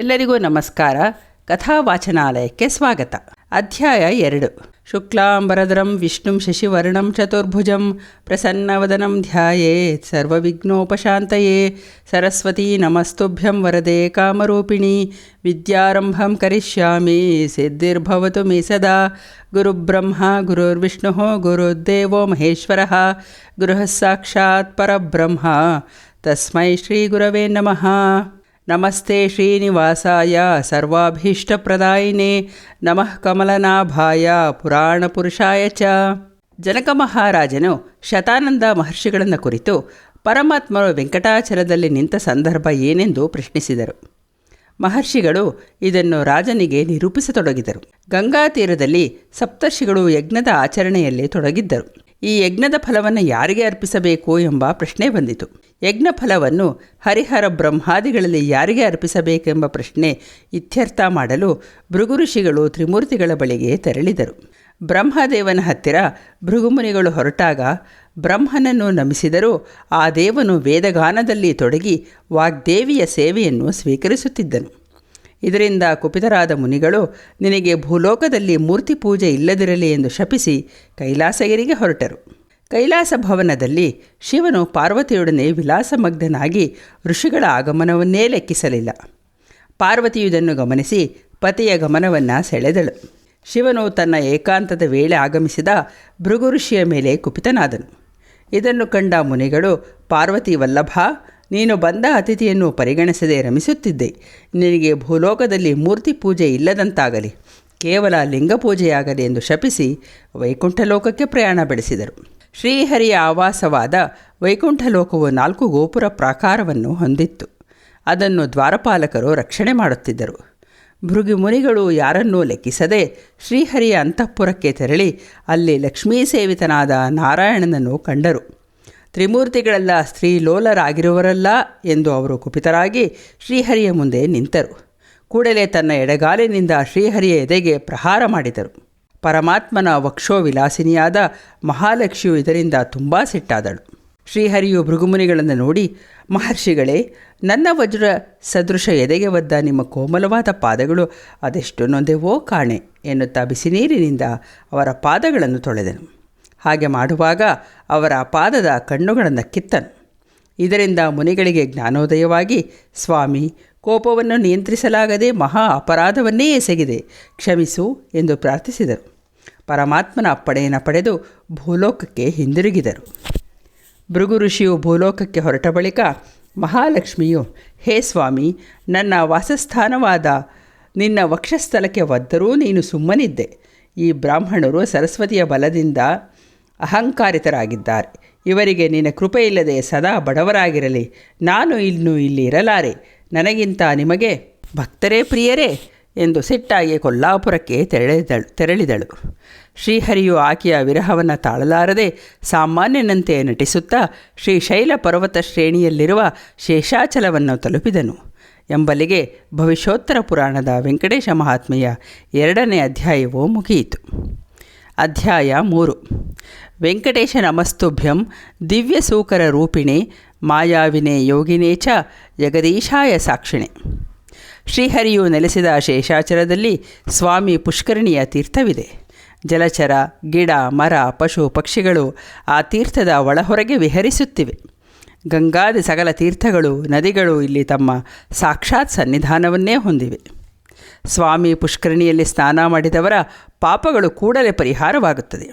ಎಲ್ಲರಿಗೂ ನಮಸ್ಕಾರ. ಕಥಾವಾಚನಾಲಯಕ್ಕೆ ಸ್ವಾಗತ. ಅಧ್ಯಾಯ 2. ಶುಕ್ಲಾಂಬರಧರಂ ವಿಷ್ಣುಂ ಶಶಿವರ್ಣಂ ಚತುರ್ಭುಜಂ ಪ್ರಸನ್ನವದನಂ ಧ್ಯಾಯೇತ್ ಸರ್ವವಿಘ್ನೋಪಶಾಂತಯೇ. ಸರಸ್ವತೀ ನಮಸ್ತುಭ್ಯಂ ವರದೆ ಕಾಮರೂಪಿಣಿ. ವಿದ್ಯಾರಂಭಂ ಕರಿಷ್ಯಾಮಿ ಸಿದ್ಧಿರ್ಭವತು ಮೇ ಸದಾ. ಗುರುಬ್ರಹ್ಮ ಗುರುರ್ವಿಷ್ಣುಃ ಗುರುರ್ದೇವೋ ಮಹೇಶ್ವರಃ. ಗುರುಃ ಸಾಕ್ಷಾತ್ ಪರಬ್ರಹ್ಮ ತಸ್ಮೈ ಶ್ರೀ ಗುರವೇ ನಮಃ. ನಮಸ್ತೆ ಶ್ರೀನಿವಾಸಾಯ ಸರ್ವಾಭೀಷ್ಟಪ್ರದಾಯಿನೇ ನಮಃ ಕಮಲನಾಭಾಯ ಪುರಾಣಪುರುಷಾಯ ಚ. ಜನಕ ಮಹಾರಾಜನು ಶತಾನಂದ ಮಹರ್ಷಿಗಳನ್ನು ಕುರಿತು ಪರಮಾತ್ಮರು ವೆಂಕಟಾಚಲದಲ್ಲಿ ನಿಂತ ಸಂದರ್ಭ ಏನೆಂದು ಪ್ರಶ್ನಿಸಿದರು. ಮಹರ್ಷಿಗಳು ಇದನ್ನು ರಾಜನಿಗೆ ನಿರೂಪಿಸತೊಡಗಿದರು. ಗಂಗಾ ತೀರದಲ್ಲಿ ಸಪ್ತರ್ಷಿಗಳು ಯಜ್ಞದ ಆಚರಣೆಯಲ್ಲಿ ತೊಡಗಿದ್ದರು. ಈ ಯಜ್ಞದ ಫಲವನ್ನು ಯಾರಿಗೆ ಅರ್ಪಿಸಬೇಕು ಎಂಬ ಪ್ರಶ್ನೆ ಬಂದಿತು. ಯಜ್ಞ ಫಲವನ್ನು ಹರಿಹರ ಬ್ರಹ್ಮಾದಿಗಳಲ್ಲಿ ಯಾರಿಗೆ ಅರ್ಪಿಸಬೇಕೆಂಬ ಪ್ರಶ್ನೆ ಇತ್ಯರ್ಥ ಮಾಡಲು ಭೃಗು ಋಷಿಗಳು ತ್ರಿಮೂರ್ತಿಗಳ ಬಳಿಗೆ ತೆರಳಿದರು. ಬ್ರಹ್ಮದೇವನ ಹತ್ತಿರ ಭೃಗುಮುನಿಗಳು ಹೊರಟಾಗ ಬ್ರಹ್ಮನನ್ನು ನಮಿಸಿದರೂ ಆ ದೇವನು ವೇದಗಾನದಲ್ಲಿ ತೊಡಗಿ ವಾಗ್ದೇವಿಯ ಸೇವೆಯನ್ನು ಸ್ವೀಕರಿಸುತ್ತಿದ್ದನು. ಇದರಿಂದ ಕುಪಿತರಾದ ಮುನಿಗಳು ನಿನಗೆ ಭೂಲೋಕದಲ್ಲಿ ಮೂರ್ತಿ ಪೂಜೆ ಇಲ್ಲದಿರಲಿ ಎಂದು ಶಪಿಸಿ ಕೈಲಾಸಗಿರಿಗೆ ಹೊರಟರು. ಕೈಲಾಸ ಭವನದಲ್ಲಿ ಶಿವನು ಪಾರ್ವತಿಯೊಡನೆ ವಿಲಾಸಮಗ್ನನಾಗಿ ಋಷಿಗಳ ಆಗಮನವನ್ನೇ ಲೆಕ್ಕಿಸಲಿಲ್ಲ. ಪಾರ್ವತಿಯು ಇದನ್ನು ಗಮನಿಸಿ ಪತಿಯ ಗಮನವನ್ನು ಸೆಳೆದಳು. ಶಿವನು ತನ್ನ ಏಕಾಂತದ ವೇಳೆ ಆಗಮಿಸಿದ ಭೃಗು ಋಷಿಯ ಮೇಲೆ ಕುಪಿತನಾದನು. ಇದನ್ನು ಕಂಡ ಮುನಿಗಳು, ಪಾರ್ವತಿ ವಲ್ಲಭ, ನೀನು ಬಂದ ಅತಿಥಿಯನ್ನು ಪರಿಗಣಿಸದೆ ರಮಿಸುತ್ತಿದ್ದೆ. ನಿನಗೆ ಭೂಲೋಕದಲ್ಲಿ ಮೂರ್ತಿ ಪೂಜೆ ಇಲ್ಲದಂತಾಗಲಿ, ಕೇವಲ ಲಿಂಗ ಪೂಜೆಯಾಗಲಿ ಎಂದು ಶಪಿಸಿ ವೈಕುಂಠ ಲೋಕಕ್ಕೆ ಪ್ರಯಾಣ ಬೆಳೆಸಿದರು. ಶ್ರೀಹರಿಯ ಆವಾಸವಾದ ವೈಕುಂಠ ಲೋಕವು 4 ಗೋಪುರ ಪ್ರಾಕಾರವನ್ನು ಹೊಂದಿತ್ತು. ಅದನ್ನು ದ್ವಾರಪಾಲಕರು ರಕ್ಷಣೆ ಮಾಡುತ್ತಿದ್ದರು. ಭೃಗು ಮುನಿಗಳು ಯಾರನ್ನೂ ಲೆಕ್ಕಿಸದೆ ಶ್ರೀಹರಿಯ ಅಂತಃಪುರಕ್ಕೆ ತೆರಳಿ ಅಲ್ಲಿ ಲಕ್ಷ್ಮೀ ಸೇವಿತನಾದ ನಾರಾಯಣನನ್ನು ಕಂಡರು. ತ್ರಿಮೂರ್ತಿಗಳೆಲ್ಲ ಸ್ತ್ರೀಲೋಲರಾಗಿರುವರಲ್ಲ ಎಂದು ಅವರು ಕುಪಿತರಾಗಿ ಶ್ರೀಹರಿಯ ಮುಂದೆ ನಿಂತರು. ಕೂಡಲೇ ತನ್ನ ಎಡಗಾಲಿನಿಂದ ಶ್ರೀಹರಿಯ ಎದೆಗೆ ಪ್ರಹಾರ ಮಾಡಿದರು. ಪರಮಾತ್ಮನ ವಕ್ಷೋವಿಲಾಸಿನಿಯಾದ ಮಹಾಲಕ್ಷ್ಮಿಯು ಇದರಿಂದ ತುಂಬ ಸಿಟ್ಟಾದಳು. ಶ್ರೀಹರಿಯು ಭೃಗುಮುನಿಗಳನ್ನು ನೋಡಿ, ಮಹರ್ಷಿಗಳೇ, ನನ್ನ ವಜ್ರ ಸದೃಶ ಎದೆಗೆ ಒದ್ದ ನಿಮ್ಮ ಕೋಮಲವಾದ ಪಾದಗಳು ಅದೆಷ್ಟು ನೊಂದೆವೋ ಕಾಣೆ ಎನ್ನುತ್ತಾ ಬಿಸಿನೀರಿನಿಂದ ಅವರ ಪಾದಗಳನ್ನು ತೊಳೆದನು. ಹಾಗೆ ಮಾಡುವಾಗ ಅವರ ಪಾದದ ಕಣ್ಣುಗಳನ್ನು ಕಿತ್ತನು. ಇದರಿಂದ ಮುನಿಗಳಿಗೆ ಜ್ಞಾನೋದಯವಾಗಿ, ಸ್ವಾಮಿ, ಕೋಪವನ್ನು ನಿಯಂತ್ರಿಸಲಾಗದೆ ಮಹಾ ಅಪರಾಧವನ್ನೇ ಎಸಗಿದೆ, ಕ್ಷಮಿಸು ಎಂದು ಪ್ರಾರ್ಥಿಸಿದರು. ಪರಮಾತ್ಮನ ಅಪ್ಪಣೆಯನ್ನು ಪಡೆದು ಭೂಲೋಕಕ್ಕೆ ಹಿಂದಿರುಗಿದರು. ಭೃಗು ಋಷಿಯು ಭೂಲೋಕಕ್ಕೆ ಹೊರಟ ಬಳಿಕ ಮಹಾಲಕ್ಷ್ಮಿಯು, ಹೇ ಸ್ವಾಮಿ, ನನ್ನ ವಾಸಸ್ಥಾನವಾದ ನಿನ್ನ ವಕ್ಷಸ್ಥಲಕ್ಕೆ ಒದ್ದರೂ ನೀನು ಸುಮ್ಮನಿದ್ದೆ. ಈ ಬ್ರಾಹ್ಮಣರು ಸರಸ್ವತಿಯ ಬಲದಿಂದ ಅಹಂಕಾರಿತರಾಗಿದ್ದಾರೆ. ಇವರಿಗೆ ನಿನ್ನ ಕೃಪೆಯಿಲ್ಲದೆ ಸದಾ ಬಡವರಾಗಿರಲಿ. ನಾನು ಇನ್ನೂ ಇಲ್ಲಿ ಇರಲಾರೆ. ನನಗಿಂತ ನಿಮಗೆ ಭಕ್ತರೇ ಪ್ರಿಯರೇ ಎಂದು ಸಿಟ್ಟಾಗಿ ಕೊಲ್ಲಾಪುರಕ್ಕೆ ತೆರಳಿದಳು. ಶ್ರೀಹರಿಯು ಆಕೆಯ ವಿರಹವನ್ನು ತಾಳಲಾರದೆ ಸಾಮಾನ್ಯನಂತೆ ನಟಿಸುತ್ತಾ ಶ್ರೀಶೈಲ ಪರ್ವತ ಶ್ರೇಣಿಯಲ್ಲಿರುವ ಶೇಷಾಚಲವನ್ನು ತಲುಪಿದನು ಎಂಬಲ್ಲಿಗೆ ಭವಿಷ್ಯೋತ್ತರ ಪುರಾಣದ ವೆಂಕಟೇಶ ಮಹಾತ್ಮೆಯ 2ನೇ ಅಧ್ಯಾಯವೂ ಮುಗಿಯಿತು. ಅಧ್ಯಾಯ 3. ವೆಂಕಟೇಶ ನಮಸ್ತುಭ್ಯಂ ದಿವ್ಯಸೂಕರ ರೂಪಿಣೆ ಮಾಯಾವಿನೇ ಯೋಗಿನೇ ಚ ಜಗದೀಶಾಯ ಸಾಕ್ಷಿಣೆ. ಶ್ರೀಹರಿಯು ನೆಲೆಸಿದ ಶೇಷಾಚಲದಲ್ಲಿ ಸ್ವಾಮಿ ಪುಷ್ಕರಣಿಯ ತೀರ್ಥವಿದೆ. ಜಲಚರ, ಗಿಡ, ಮರ, ಪಶು ಪಕ್ಷಿಗಳು ಆ ತೀರ್ಥದ ಒಳಹೊರಗೆ ವಿಹರಿಸುತ್ತಿವೆ. ಗಂಗಾದಿ ಸಕಲ ತೀರ್ಥಗಳು, ನದಿಗಳು ಇಲ್ಲಿ ತಮ್ಮ ಸಾಕ್ಷಾತ್ ಸನ್ನಿಧಾನವನ್ನೇ ಹೊಂದಿವೆ. ಸ್ವಾಮಿ ಪುಷ್ಕರಣಿಯಲ್ಲಿ ಸ್ನಾನ ಮಾಡಿದವರ ಪಾಪಗಳು ಕೂಡಲೇ ಪರಿಹಾರವಾಗುತ್ತದೆ.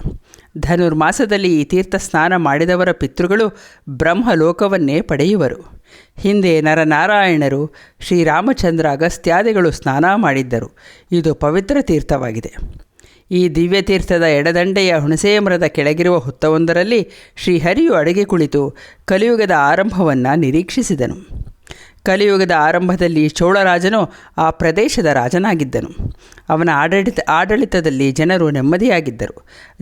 ಧನುರ್ಮಾಸದಲ್ಲಿ ಈ ತೀರ್ಥ ಸ್ನಾನ ಮಾಡಿದವರ ಪಿತೃಗಳು ಬ್ರಹ್ಮಲೋಕವನ್ನೇ ಪಡೆಯುವರು. ಹಿಂದೆ ನರನಾರಾಯಣರು, ಶ್ರೀರಾಮಚಂದ್ರ, ಅಗಸ್ತ್ಯಾದಿಗಳು ಸ್ನಾನ ಮಾಡಿದ್ದರು. ಇದು ಪವಿತ್ರ ತೀರ್ಥವಾಗಿದೆ. ಈ ದಿವ್ಯ ತೀರ್ಥದ ಎಡದಂಡೆಯ ಹುಣಸೆ ಮರದ ಕೆಳಗಿರುವ ಹುತ್ತವೊಂದರಲ್ಲಿ ಶ್ರೀಹರಿಯು ಅಡಗಿ ಕುಳಿತು ಕಲಿಯುಗದ ಆರಂಭವನ್ನು ನಿರೀಕ್ಷಿಸಿದನು. ಕಲಿಯುಗದ ಆರಂಭದಲ್ಲಿ ಚೋಳರಾಜನು ಆ ಪ್ರದೇಶದ ರಾಜನಾಗಿದ್ದನು. ಅವನ ಆಡಳಿತದಲ್ಲಿ ಜನರು ನೆಮ್ಮದಿಯಾಗಿದ್ದರು.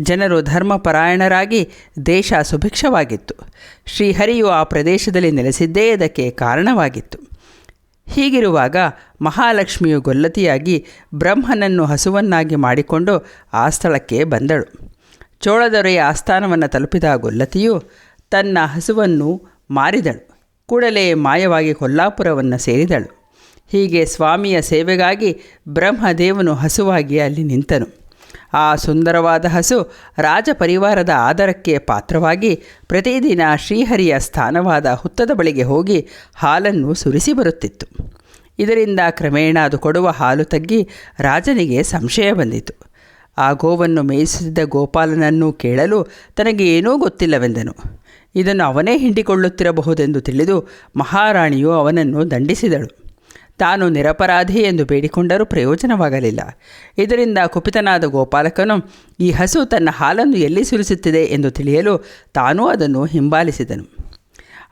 ಜನರು ಧರ್ಮಪರಾಯಣರಾಗಿ ದೇಶ ಸುಭಿಕ್ಷವಾಗಿತ್ತು. ಶ್ರೀಹರಿಯು ಆ ಪ್ರದೇಶದಲ್ಲಿ ನೆಲೆಸಿದ್ದೇ ಇದಕ್ಕೆ ಕಾರಣವಾಗಿತ್ತು. ಹೀಗಿರುವಾಗ ಮಹಾಲಕ್ಷ್ಮಿಯು ಗೊಲ್ಲತಿಯಾಗಿ ಬ್ರಹ್ಮನನ್ನು ಹಸುವನ್ನಾಗಿ ಮಾಡಿಕೊಂಡು ಆ ಸ್ಥಳಕ್ಕೆ ಬಂದಳು. ಚೋಳದೊರೆಯ ಆಸ್ಥಾನವನ್ನು ತಲುಪಿದ ಗೊಲ್ಲತಿಯು ತನ್ನ ಹಸುವನ್ನು ಮಾರಿದಳು. ಕೂಡಲೇ ಮಾಯವಾಗಿ ಕೊಲ್ಲಾಪುರವನ್ನು ಸೇರಿದಳು. ಹೀಗೆ ಸ್ವಾಮಿಯ ಸೇವೆಗಾಗಿ ಬ್ರಹ್ಮದೇವನು ಹಸುವಾಗಿ ಅಲ್ಲಿ ನಿಂತನು. ಆ ಸುಂದರವಾದ ಹಸು ರಾಜ ಪರಿವಾರದ ಆದರಕ್ಕೆ ಪಾತ್ರವಾಗಿ ಪ್ರತಿದಿನ ಶ್ರೀಹರಿಯ ಸ್ಥಾನವಾದ ಹುತ್ತದ ಬಳಿಗೆ ಹೋಗಿ ಹಾಲನ್ನು ಸುರಿಸಿ ಬರುತ್ತಿತ್ತು. ಇದರಿಂದ ಕ್ರಮೇಣ ಅದು ಕೊಡುವ ಹಾಲು ತಗ್ಗಿ ರಾಜನಿಗೆ ಸಂಶಯ ಬಂದಿತು. ಆ ಗೋವನ್ನು ಮೇಯಿಸುತ್ತಿದ್ದ ಗೋಪಾಲನನ್ನು ಕೇಳಲು ತನಗೆ ಏನೂ ಗೊತ್ತಿಲ್ಲವೆಂದನು. ಇದನ್ನು ಅವನೇ ಹಿಂಡಿಕೊಳ್ಳುತ್ತಿರಬಹುದೆಂದು ತಿಳಿದು ಮಹಾರಾಣಿಯು ಅವನನ್ನು ದಂಡಿಸಿದಳು. ತಾನು ನಿರಪರಾಧಿ ಎಂದು ಬೇಡಿಕೊಂಡರೂ ಪ್ರಯೋಜನವಾಗಲಿಲ್ಲ. ಇದರಿಂದ ಕುಪಿತನಾದ ಗೋಪಾಲಕನು ಈ ಹಸು ತನ್ನ ಹಾಲನ್ನು ಎಲ್ಲಿ ಸುರಿಸುತ್ತಿದೆ ಎಂದು ತಿಳಿಯಲು ತಾನೂ ಅದನ್ನು ಹಿಂಬಾಲಿಸಿದನು.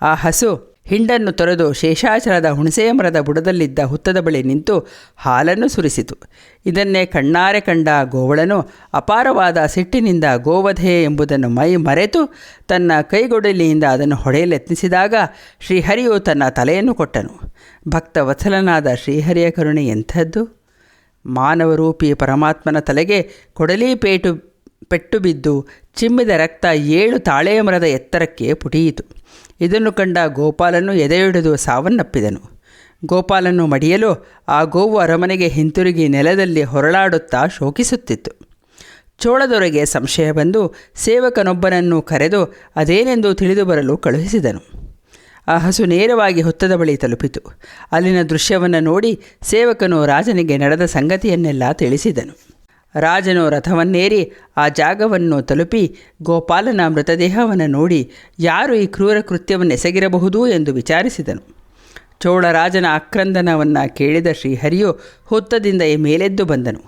ಆ ಹಸು ಹಿಂಡನ್ನು ತೊರೆದು ಶೇಷಾಚಲದ ಹುಣಸೆಯ ಮರದ ಬುಡದಲ್ಲಿದ್ದ ಹುತ್ತದ ಬಳಿ ನಿಂತು ಹಾಲನ್ನು ಸುರಿಸಿತು. ಇದನ್ನೇ ಕಣ್ಣಾರೆ ಕಂಡ ಗೋವಳನು ಅಪಾರವಾದ ಸಿಟ್ಟಿನಿಂದ ಗೋವಧೆ ಎಂಬುದನ್ನು ಮರೆತು ತನ್ನ ಕೈಗೊಡಲಿಯಿಂದ ಅದನ್ನು ಹೊಡೆಯಲೆತ್ನಿಸಿದಾಗ ಶ್ರೀಹರಿಯು ತನ್ನ ತಲೆಯನ್ನು ಕೊಟ್ಟನು. ಭಕ್ತವತ್ಸಲನಾದ ಶ್ರೀಹರಿಯ ಕರುಣೆ ಎಂಥದ್ದು! ಮಾನವರೂಪಿ ಪರಮಾತ್ಮನ ತಲೆಗೆ ಕೊಡಲಿ ಪೆಟ್ಟು ಬಿದ್ದು ಚಿಮ್ಮಿದ ರಕ್ತ 7 ತಾಳೆಯ ಮರದ ಎತ್ತರಕ್ಕೆ ಪುಟಿಯಿತು. ಇದನ್ನು ಕಂಡ ಗೋಪಾಲನು ಎದೆಯೊಡೆದು ಸಾವನ್ನಪ್ಪಿದನು. ಗೋಪಾಲನು ಮಡಿಯಲು ಆ ಗೋವು ಅರಮನೆಗೆ ಹಿಂತಿರುಗಿ ನೆಲದಲ್ಲಿ ಹೊರಳಾಡುತ್ತಾ ಶೋಕಿಸುತ್ತಿತ್ತು. ಚೋಳದೊರೆಗೆ ಸಂಶಯ ಬಂದು ಸೇವಕನೊಬ್ಬನನ್ನು ಕರೆದು ಅದೇನೆಂದು ತಿಳಿದು ಬರಲು ಕಳುಹಿಸಿದನು. ಆ ಹಸು ನೇರವಾಗಿ ಹುತ್ತದ ಬಳಿ ತಲುಪಿತು. ಅಲ್ಲಿನ ದೃಶ್ಯವನ್ನು ನೋಡಿ ಸೇವಕನು ರಾಜನಿಗೆ ನಡೆದ ಸಂಗತಿಯನ್ನೆಲ್ಲ ತಿಳಿಸಿದನು. ರಾಜನು ರಥವನ್ನೇರಿ ಆ ಜಾಗವನ್ನು ತಲುಪಿ ಗೋಪಾಲನ ಮೃತದೇಹವನ್ನು ನೋಡಿ ಯಾರು ಈ ಕ್ರೂರ ಕೃತ್ಯವನ್ನು ಎಸಗಿರಬಹುದು ಎಂದು ವಿಚಾರಿಸಿದನು. ಚೋಳರಾಜನ ಆಕ್ರಂದನವನ್ನು ಕೇಳಿದ ಶ್ರೀಹರಿಯು ಹುತ್ತದಿಂದ ಮೇಲೆದ್ದು ಬಂದನು.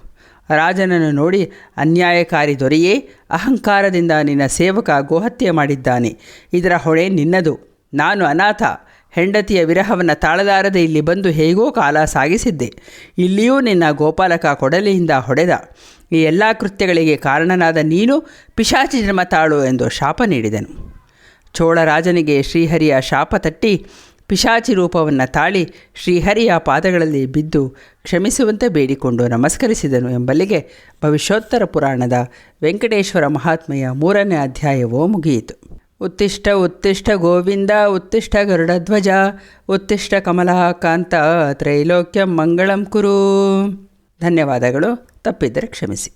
ರಾಜನನ್ನು ನೋಡಿ, ಅನ್ಯಾಯಕಾರಿ ದೊರೆಯೇ, ಅಹಂಕಾರದಿಂದ ನಿನ್ನ ಸೇವಕ ಗೋಹತ್ಯೆ ಮಾಡಿದ್ದಾನೆ. ಇದರ ಹೊಣೆ ನಿನ್ನದು. ನಾನು ಅನಾಥ. ಹೆಂಡತಿಯ ವಿರಹವನ್ನು ತಾಳಲಾರದೆ ಇಲ್ಲಿ ಬಂದು ಹೇಗೋ ಕಾಲ ಸಾಗಿಸಿದ್ದೆ. ಇಲ್ಲಿಯೂ ನಿನ್ನ ಗೋಪಾಲಕ ಕೊಡಲಿಯಿಂದ ಹೊಡೆದ. ಈ ಎಲ್ಲ ಕೃತ್ಯಗಳಿಗೆ ಕಾರಣನಾದ ನೀನು ಪಿಶಾಚಿ ಜನ್ಮ ತಾಳು ಎಂದು ಶಾಪ ನೀಡಿದನು. ಚೋಳರಾಜನಿಗೆ ಶ್ರೀಹರಿಯ ಶಾಪ ತಟ್ಟಿ ಪಿಶಾಚಿ ರೂಪವನ್ನು ತಾಳಿ ಶ್ರೀಹರಿಯ ಪಾದಗಳಲ್ಲಿ ಬಿದ್ದು ಕ್ಷಮಿಸುವಂತೆ ಬೇಡಿಕೊಂಡು ನಮಸ್ಕರಿಸಿದನು ಎಂಬಲ್ಲಿಗೆ ಭವಿಷ್ಯೋತ್ತರ ಪುರಾಣದ ವೆಂಕಟೇಶ್ವರ ಮಹಾತ್ಮೆಯ 3ನೇ ಅಧ್ಯಾಯವೂ ಮುಗಿಯಿತು. ಉತ್ತಿಷ್ಠ ಉತ್ತಿಷ್ಠ ಗೋವಿಂದ ಉತ್ತಿಷ್ಠ ಗರುಡಧ್ವಜ ಉತ್ತಿಷ್ಠ ಕಮಲಾಕಾಂತ ತ್ರೈಲೋಕ್ಯಂ ಮಂಗಳಂ ಕುರು. ಧನ್ಯವಾದಗಳು. ತಪ್ಪಿದ್ದರೆ ಕ್ಷಮಿಸಿ.